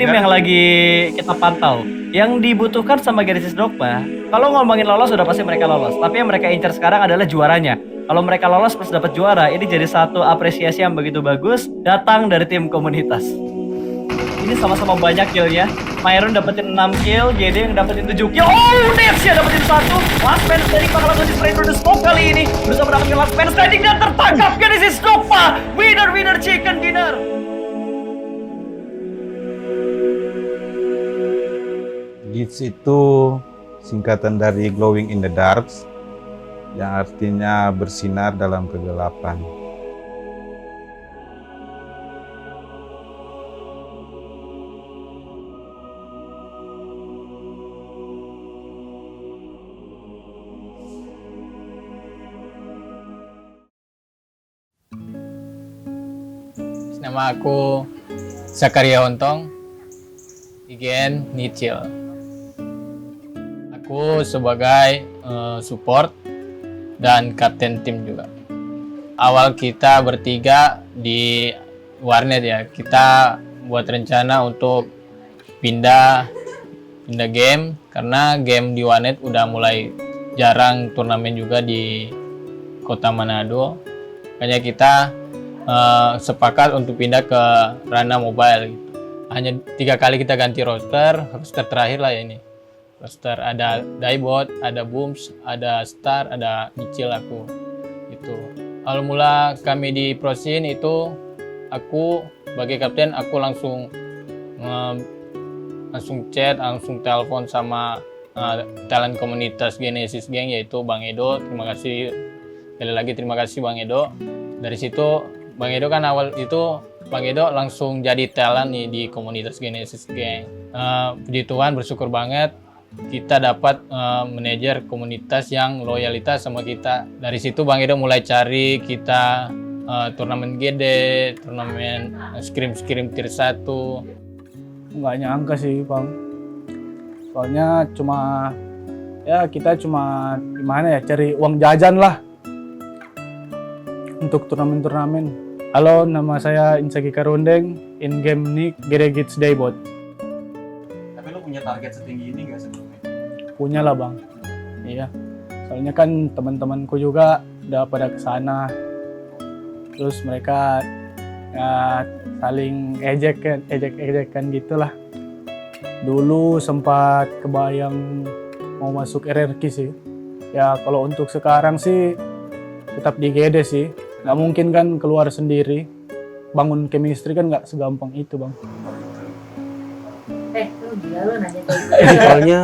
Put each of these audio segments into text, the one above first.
tim yang lagi kita pantau. Yang dibutuhkan sama Genesis Dogma, kalau ngomongin lolos sudah pasti mereka lolos. Tapi yang mereka incar sekarang adalah juaranya. Kalau mereka lolos plus dapat juara, ini jadi satu apresiasi yang begitu bagus datang dari tim komunitas. Ini sama-sama banyak killnya. Myron dapetin 6 kill, GD yang dapetin 7 kill. Oh, Nexia dapetin 1. Last man standing bakal langsung di-spray through the smoke kali ini. Berusaha mendapatkan last man standing dan tertangkap Genesis Dogma. Winner chicken dinner. GITS itu singkatan dari Glowing in the Darks, yang artinya bersinar dalam kegelapan. Nama aku Zakaria Hontong, IGN Nichil. Aku sebagai support dan kapten tim juga. Awal kita bertiga di warnet ya, kita buat rencana untuk pindah game karena game di warnet udah mulai jarang turnamen juga di kota Manado. Makanya kita sepakat untuk pindah ke ranah mobile gitu. Hanya 3 kali kita ganti roster terakhir lah ya ini. Roster ada Daibot, ada Booms, ada Star, ada Nichil aku. Itu. Awal mula kami di Prosin itu aku sebagai kapten aku langsung chat, langsung telepon sama talent komunitas Genesis Gang yaitu Bang Edo. Terima kasih sekali lagi, terima kasih Bang Edo. Dari situ Bang Edo kan awal itu Bang Edo langsung jadi talent nih di komunitas Genesis Gang. Puji Tuhan, bersyukur banget kita dapat manajer komunitas yang loyalitas sama kita. Dari situ Bang Edo mulai cari kita turnamen GD, turnamen scrim tier 1. Nggak nyangka sih Bang, soalnya kita cuma gimana ya, cari uang jajan lah untuk turnamen. Halo, nama saya Insagi Karundeng, in-game nick GD Daibot. Tapi lo punya target setinggi ini nggak sebelumnya? Punya lah Bang, iya. Soalnya kan teman-temanku juga udah pada kesana, terus mereka ya, saling ejek-ejekan gitulah. Dulu sempat kebayang mau masuk RRQ sih. Ya kalau untuk sekarang sih tetap di GD sih. Nggak mungkin kan keluar sendiri. Bangun chemistry kan nggak segampang itu Bang. Lu gila lu nanya kayak gitu. Soalnya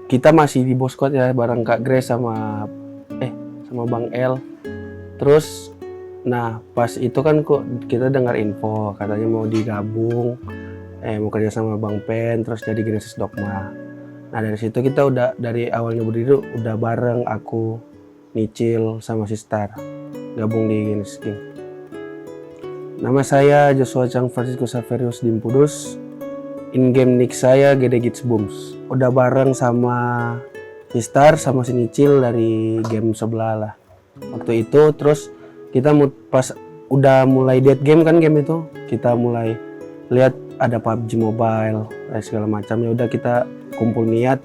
kita masih di Boskot ya, bareng Kak Grace sama Bang El. Terus nah pas itu kan kok kita dengar info katanya mau digabung, mau kerja sama Bang Pen, terus jadi Genesis Dogma. Nah dari situ kita udah dari awalnya berdiri udah bareng aku, Nichil sama si Star gabung di Genesis King. Nama saya Joshua Chang Francisco Saverius Dimpudus. In-game nick saya GD Gits Booms. Udah bareng sama si Star sama si Nichil dari game sebelah lah. Waktu itu terus kita pas udah mulai dead game kan game itu, kita mulai lihat ada PUBG Mobile segala macamnya. Udah kita kumpul niat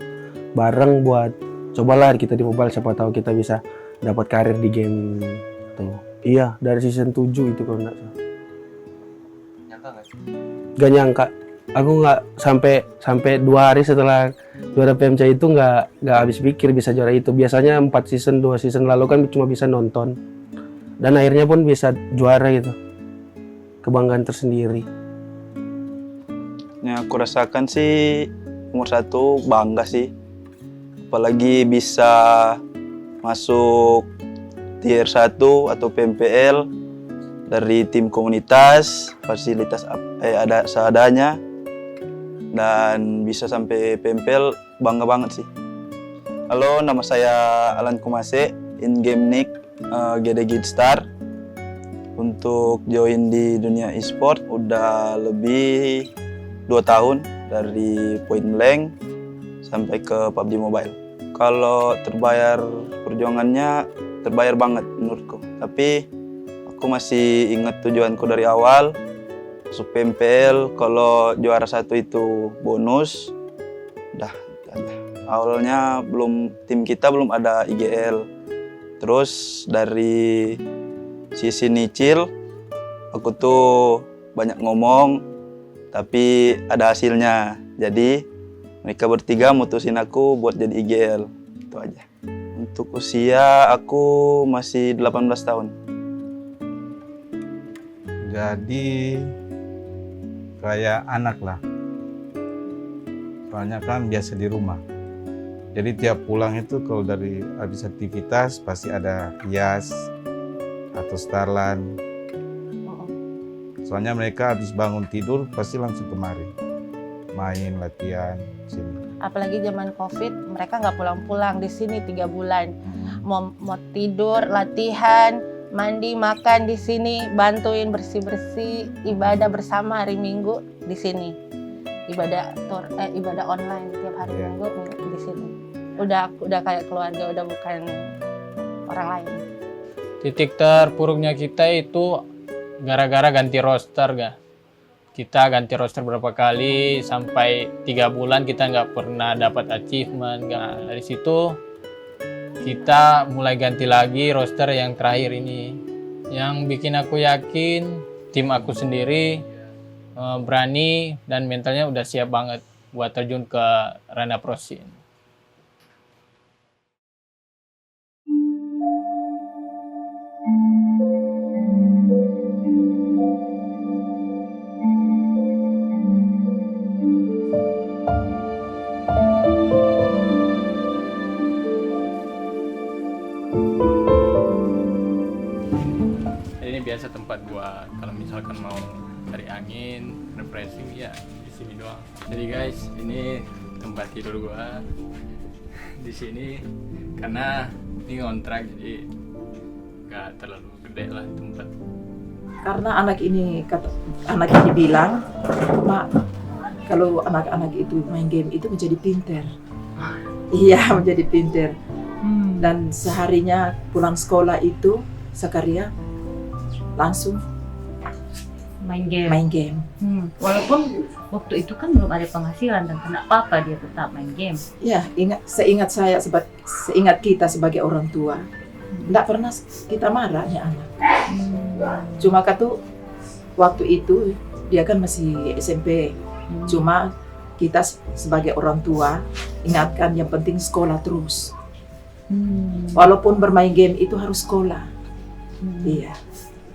bareng buat cobalah kita di mobile, siapa tahu kita bisa dapat karir di game tuh. Iya, dari season 7 itu kalau enggak salah. Nyangka nggak? Gak nyangka. Aku nggak sampai 2 hari setelah juara PMC itu nggak habis pikir bisa juara itu. Biasanya 2 season lalu kan cuma bisa nonton. Dan akhirnya pun bisa juara gitu. Kebanggaan tersendiri. Yang aku rasakan sih nomor 1 bangga sih. Apalagi bisa masuk tier 1 atau PMPL dari tim komunitas, fasilitas ada seadanya, dan bisa sampai PMPL, bangga banget sih. Halo, nama saya Alan Kumase, in-game nick GD Gidstar. Untuk join di dunia e-sport udah lebih 2 tahun, dari Point Blank sampai ke PUBG Mobile. Kalau terbayar perjuangannya, terbayar banget menurutku. Tapi aku masih ingat tujuanku dari awal, masuk PMPL. Kalau juara 1 itu bonus. Dah. Awalnya tim kita belum ada IGL. Terus dari sisi Nicil, aku tuh banyak ngomong, tapi ada hasilnya. Jadi mereka bertiga mutusin aku buat jadi IGL. Itu aja. Untuk usia aku masih 18 tahun. Jadi kayak anak lah. Soalnya kan biasa di rumah. Jadi tiap pulang itu kalau dari habis aktivitas pasti ada hias atau starlan. Soalnya mereka habis bangun tidur pasti langsung kemari. Main, latihan, sini. Apalagi zaman COVID, mereka nggak pulang-pulang di sini 3 bulan. Mau tidur, latihan, mandi, makan di sini, bantuin bersih-bersih, ibadah bersama hari Minggu di sini. Ibadah online tiap hari Minggu di sini. Udah kayak keluarga, udah bukan orang lain. Titik terpuruknya kita itu gara-gara ganti roster, kita ganti roster berapa kali sampai 3 bulan kita nggak pernah dapat achievement. Dari situ kita mulai ganti lagi roster yang terakhir ini. Yang bikin aku yakin tim aku sendiri berani dan mentalnya udah siap banget buat terjun ke ranah pro scene. Ini biasa tempat gua kalau misalkan mau cari angin, refreshing ya di sini doang. Jadi guys, ini tempat tidur gua di sini karena ini kontrak jadi nggak terlalu gede lah tempat. Karena anak ini bilang, Mak, kalau anak-anak itu main game itu menjadi pinter. Iya, menjadi pinter. Dan seharinya pulang sekolah itu Zakaria langsung main game. Walaupun Waktu itu kan belum ada penghasilan dan kenapa dia tetap main game? ya seingat kita sebagai orang tua, tidak pernah kita marahnya anak. Cuma kata waktu itu dia kan masih SMP. Cuma kita sebagai orang tua ingatkan yang penting sekolah terus. Walaupun bermain game itu harus sekolah. Iya.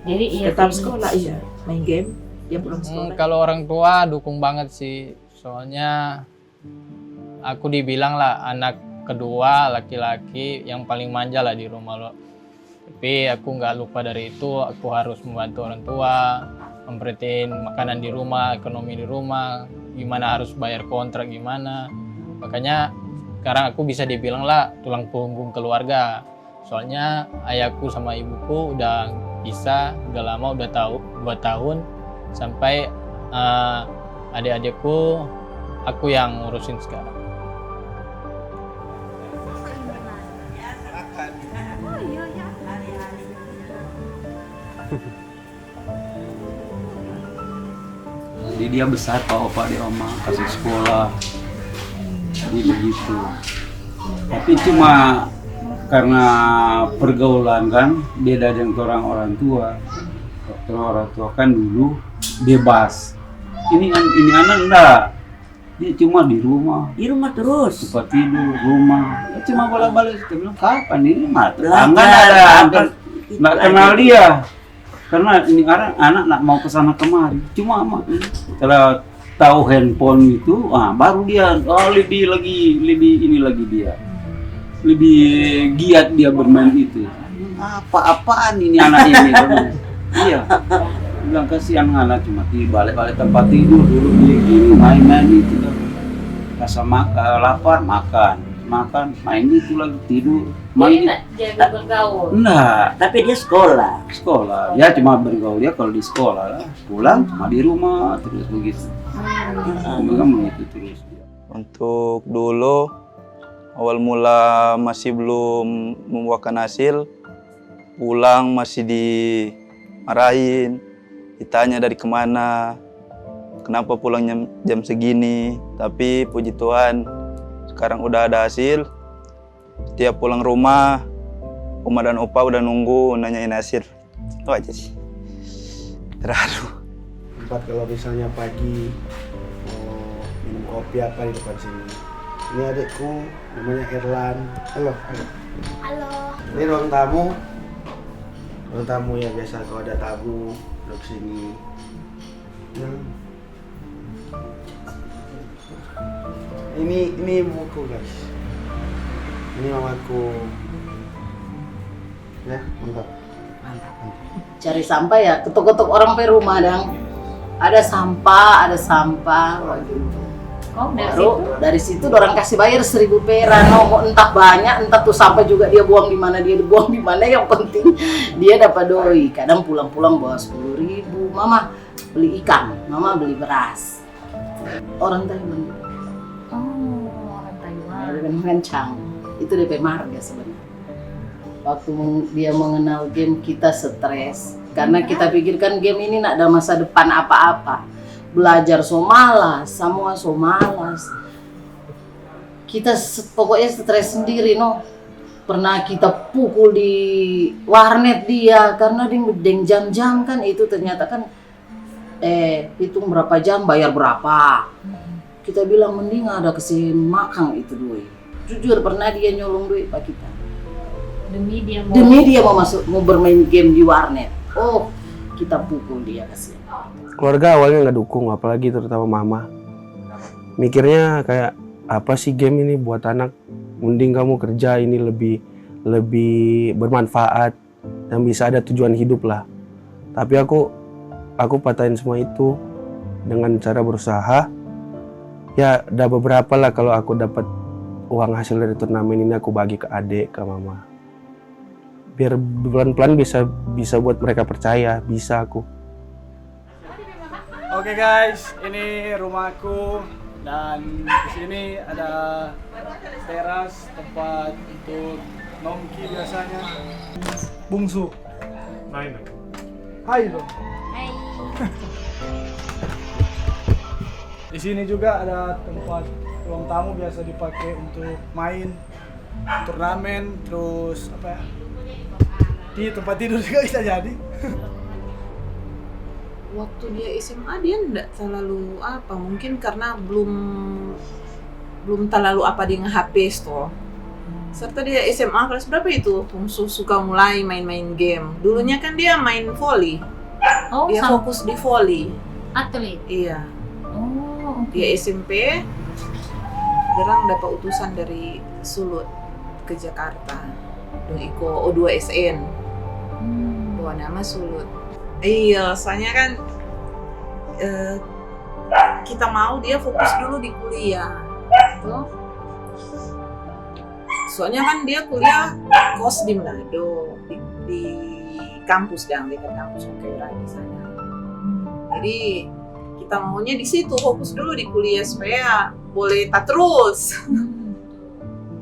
Jadi Tetap sekolah, iya. Main game, dia belum sekolah. Kalau orang tua dukung banget sih, soalnya aku dibilang lah anak kedua laki-laki yang paling manja lah di rumah lo. Tapi aku nggak lupa dari itu, aku harus membantu orang tua, memperhatiin makanan di rumah, ekonomi di rumah, gimana harus bayar kontrak gimana. Makanya sekarang aku bisa dibilang lah tulang punggung keluarga. Soalnya ayahku sama ibuku udah udah lama, udah 2 tahun, sampai adik-adikku aku yang ngurusin sekarang. Jadi dia besar Pak Opa di Oma, kasih sekolah, jadi begitu. Tapi cuma karena pergaulan kan beda dengan orang tua. Orang tua kan dulu bebas. Ini anak enggak. Dia cuma di rumah. Di rumah terus. Tempat tidur, rumah. Ya, cuma bolak-balik. Kita bilang kapan ini mati? Nggak kenal dia. Karena ini anak nak mau kesana kemari. Cuma setelah tahu handphone itu, baru dia lebih ini lagi dia. Lebih giat dia bermain itu. Apa-apaan ini anak ini? Iya. Bilang kasihan anak cuma balik-balik tempat tidur dulu gini main-main itu. Rasa lapar makan, main itu lagi tidur. Jadi dia bergaul. Enggak, Tapi dia sekolah. sekolah. Ya cuma bergaul dia kalau di sekolah lah. Pulang cuma di rumah terus begitu. Memang begitu terus. Untuk dulu awal mula masih belum membuahkan hasil, pulang masih dimarahin, ditanya dari kemana. kenapa pulang jam segini. Tapi puji Tuhan sekarang udah ada hasil. Setiap pulang rumah, Oma dan Opa udah nunggu nanyain hasil. Itu aja sih. Terharu. Tempat kalau misalnya pagi mau minum kopi apa di depan sini. Ini adikku namanya Erlan. Halo. Halo. Ini ruang tamu. Ruang tamu ya, biasa kalau ada tamu duduk sini. Ini ibuku guys. Ini mamaku. Ya, mantap. Cari sampah ya, ketuk-ketuk orang pe rumah dang. Ada sampah. Oh, Dari situ orang kasih bayar 1.000 perak. Mau entah banyak, entah tuh sampah juga dia buang di mana, yang penting dia dapat doi. Kadang pulang-pulang bawa 10.000. Mama beli ikan, mama beli beras. Orang Taiwan. Oh, orang Taiwan. Dengan kencang. Itu DP marga sebenarnya. Waktu dia mengenal game, kita stres karena kita pikirkan game ini nak ada masa depan apa-apa. Belajar so malas, semua so malas. Kita pokoknya stres sendiri no. Pernah kita pukul di warnet dia karena dia jam-jam kan, itu ternyata kan hitung berapa jam bayar berapa. Kita bilang mending ada kasih makan itu duit. Jujur pernah dia nyolong duit pak kita. Demi dia mau bermain game di warnet. Oh, kita pukul dia kasih. Keluarga awalnya nggak dukung, apalagi terutama mama. Mikirnya kayak apa sih game ini buat anak? Mending kamu kerja, ini lebih bermanfaat dan bisa ada tujuan hidup lah. Tapi aku patahin semua itu dengan cara berusaha. Ya, ada beberapa lah kalau aku dapat uang hasil dari turnamen ini aku bagi ke adik, ke mama. Biar pelan-pelan bisa buat mereka percaya, bisa aku. Oke guys, ini rumahku dan di sini ada teras tempat untuk nongki biasanya. Bungsu. Main. Hai dong. Hai. Di sini juga ada tempat ruang tamu biasa dipakai untuk main turnamen, terus apa ya? Di tempat tidur juga bisa jadi. Waktu dia SMA dia enggak terlalu apa, mungkin karena belum terlalu apa dengan HP toh. Serta dia SMA kelas berapa itu suka mulai main-main game. Dulunya kan dia main volley. Oh, dia fokus di volley. Atlet. Iya. Oh, okay. Dia SMP jarang dapat utusan dari Sulut ke Jakarta. Iko O2SN. Bawa nama Sulut. Iya, soalnya kan kita mau dia fokus dulu di kuliah. Tuh. Soalnya kan dia kuliah kos di Manado, di kampus dekat kampus Okera di sana. Jadi kita maunya di situ fokus dulu di kuliah supaya boleh tak terus.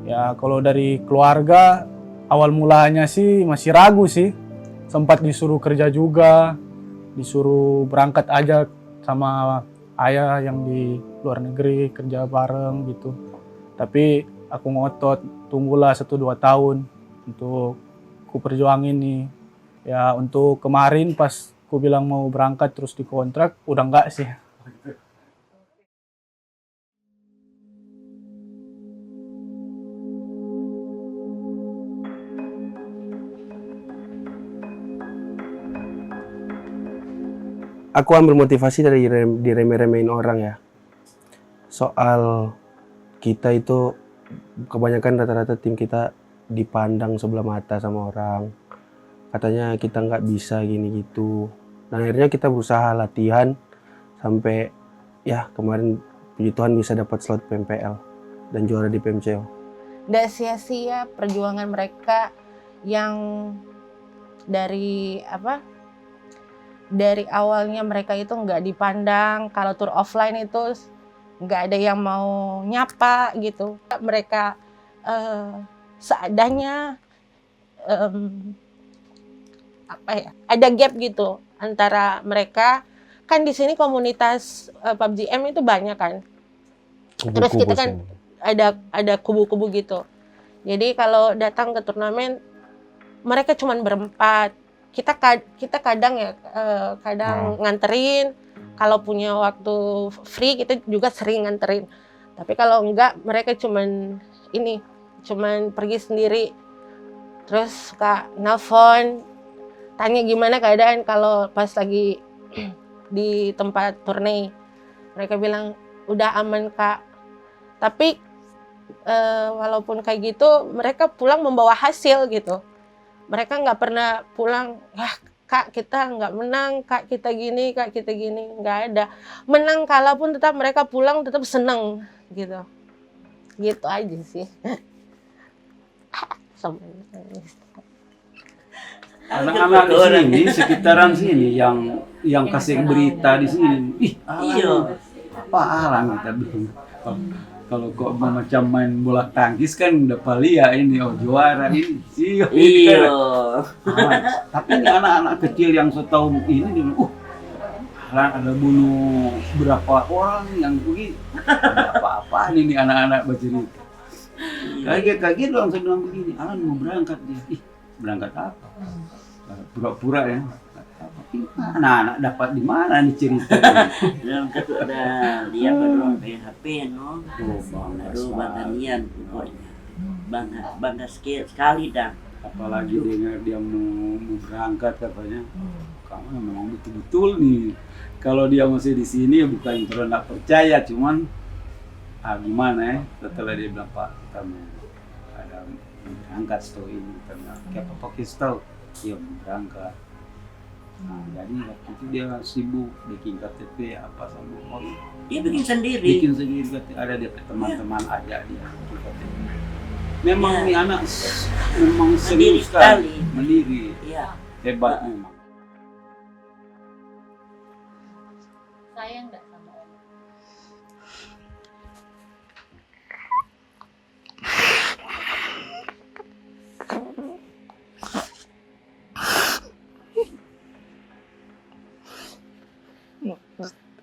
Ya kalau dari keluarga awal mulanya sih masih ragu sih. Sempat disuruh kerja juga, disuruh berangkat aja sama ayah yang di luar negeri kerja bareng gitu. Tapi aku ngotot, tunggulah 1-2 tahun untuk ku perjuangin nih. Ya untuk kemarin pas ku bilang mau berangkat terus dikontrak, udah enggak sih. Aku ambil motivasi dari diremeh-remehin orang ya. Soal kita itu kebanyakan rata-rata tim kita dipandang sebelah mata sama orang. Katanya kita nggak bisa gini gitu. Dan akhirnya kita berusaha latihan sampai ya kemarin puji Tuhan bisa dapat slot PMPL dan juara di PMCO. Nggak sia-sia perjuangan mereka yang dari awalnya mereka itu nggak dipandang, kalau tur offline itu nggak ada yang mau nyapa gitu. Mereka seadanya ada gap gitu antara mereka kan di sini komunitas PUBG M itu banyak kan. Terus kita kan ada kubu-kubu gitu. Jadi kalau datang ke turnamen mereka cuman berempat. Kita kadang ya nganterin. Kalau punya waktu free kita juga sering nganterin. Tapi kalau enggak mereka cuman pergi sendiri. Terus suka nelpon, tanya gimana keadaan kalau pas lagi di tempat turne. Mereka bilang udah aman Kak. Tapi walaupun kayak gitu mereka pulang membawa hasil gitu. Mereka nggak pernah pulang, Kak kita nggak menang, Kak kita gini, nggak ada. Menang kalah pun tetap mereka pulang tetap seneng gitu. Gitu aja sih. Anak-anak di sini, sekitaran sini yang kasih berita di sini. Ih, alang kita bilang. Kalau kok macam main bola tangkis kan udah palia ini, juara ini. Iya. Tapi ini anak-anak kecil yang setahu ini dia bilang, ada bunuh berapa orang yang begini. Ada apa-apa ini anak-anak bercerita. Kaget langsung bilang begini, Alan mau berangkat dia. Ih, berangkat apa? Pura-pura ya. Anak-anak dapat di mana nih cerita? Berangkat ada dia berdua HP no. Aduh bangga pokoknya. Bangga sekali dah. Apalagi dengar dia mau berangkat katanya. Kamu memang betul-betul nih. Kalau dia masih di sini bukan karena nggak percaya, cuman gimana ya? Setelah dia bilang Pak kita mau ada berangkat setahu ini karena kayak apa kita tahu dia mau berangkat. Nah, jadi waktu itu dia sibuk bikin KTP apa sama orang. Dia bikin sendiri. Bikin sendiri, ada dia teman-teman ajak dia bikin KTP. Memang ini anak memang serius sekali, mandiri. Iya. Hebat memang. Sayang enggak sama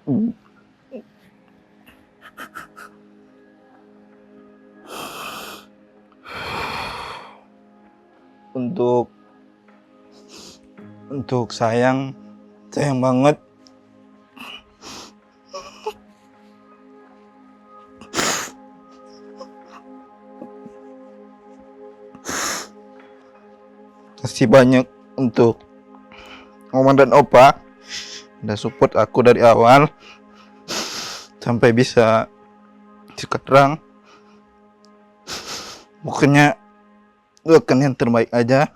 Om? Untuk sayang banget. Kasih banyak untuk Oma dan Opa, udah support aku dari awal sampai bisa sekarang. Pokoknya doakan yang terbaik aja.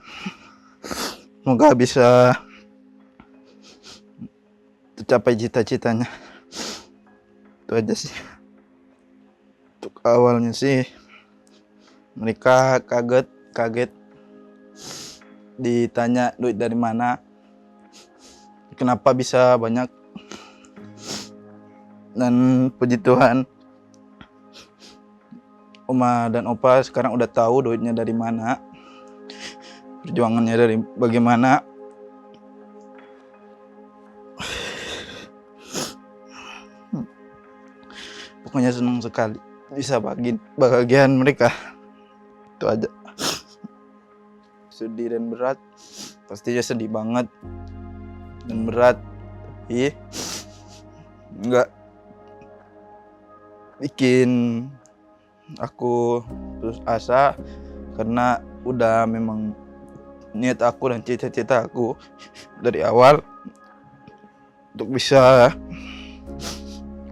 Semoga bisa tercapai cita-citanya. Itu aja sih. Untuk awalnya sih mereka kaget ditanya duit dari mana, kenapa bisa banyak, dan puji Tuhan Oma dan Opa sekarang udah tahu duitnya dari mana, perjuangannya dari bagaimana. Pokoknya senang sekali bisa bagian mereka. Itu aja. Sedih dan berat, pastinya sedih banget dan berat, tapi nggak bikin aku terus asa karena udah memang niat aku dan cita-cita aku dari awal untuk bisa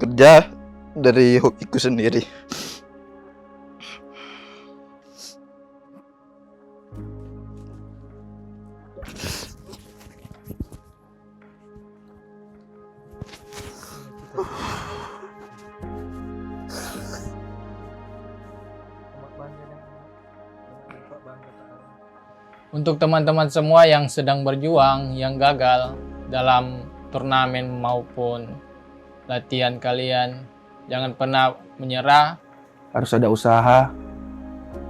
kerja dari hobiku sendiri. Untuk teman-teman semua yang sedang berjuang, yang gagal dalam turnamen maupun latihan kalian, jangan pernah menyerah. Harus ada usaha.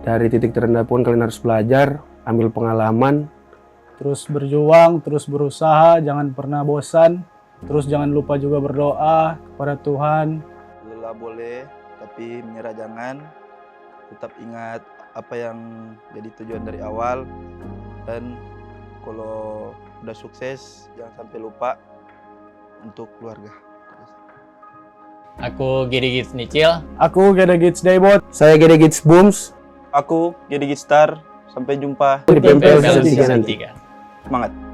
Dari titik terendah pun kalian harus belajar, ambil pengalaman. Terus berjuang, terus berusaha, jangan pernah bosan. Terus jangan lupa juga berdoa kepada Tuhan. Lelah boleh, tapi menyerah jangan. Tetap ingat apa yang jadi tujuan dari awal. Dan kalau udah sukses, jangan sampai lupa untuk keluarga. Aku Gede Gits Nicil. Aku Gede Gits Daybot. Saya Gede Gits Booms. Aku Gede Gits Star. Sampai jumpa Di PMPL PMPL season 3 nanti. Season 3. Semangat.